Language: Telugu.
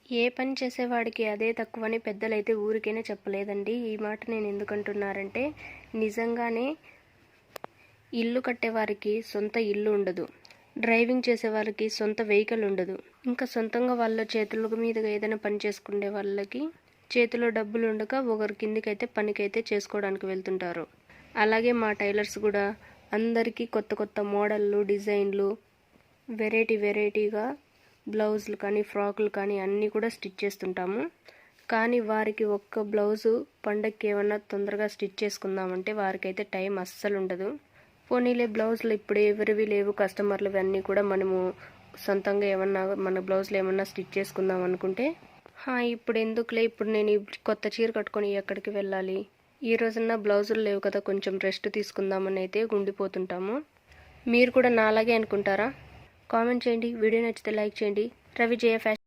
ఏ పని చేసేవాడికి అదే తక్కువని పెద్దలైతే ఊరికైనా చెప్పలేదండి. ఈ మాట నేను ఎందుకంటున్నారంటే, నిజంగానే ఇల్లు కట్టేవారికి సొంత ఇల్లు ఉండదు, డ్రైవింగ్ చేసే వాళ్ళకి సొంత వెహికల్ ఉండదు, ఇంకా సొంతంగా వాళ్ళ చేతుల మీదుగా ఏదైనా పని చేసుకునే వాళ్ళకి చేతిలో డబ్బులు ఉండక ఒకరి కిందికైతే పనికైతే చేసుకోవడానికి వెళ్తుంటారు. అలాగే మా టైలర్స్ కూడా అందరికీ కొత్త కొత్త మోడళ్ళు, డిజైన్లు, వెరైటీగా బ్లౌజులు కానీ ఫ్రాకులు కానీ అన్నీ కూడా స్టిచ్ చేస్తుంటాము. కానీ వారికి ఒక్క బ్లౌజు పండగకి ఏమన్నా తొందరగా స్టిచ్ చేసుకుందామంటే వారికైతే టైం అస్సలు ఉండదు. పోనీలే బ్లౌజులు ఇప్పుడు ఎవరివి లేవు కస్టమర్లు, అన్నీ కూడా మనము సొంతంగా ఏమన్నా మన బ్లౌజులు ఏమన్నా స్టిచ్ చేసుకుందాం అనుకుంటే, ఇప్పుడు ఎందుకులే, ఇప్పుడు నేను కొత్త చీర కట్టుకొని ఎక్కడికి వెళ్ళాలి, ఈ రోజున బ్లౌజులు లేవు కదా కొంచెం రెస్ట్ తీసుకుందామని అయితే గుండిపోతుంటాము. మీరు కూడా నాలాగే అనుకుంటారా? కామెంట్ చేయండి. వీడియో నచ్చితే లైక్ చేయండి. రవిజయ ఫ్యాషన్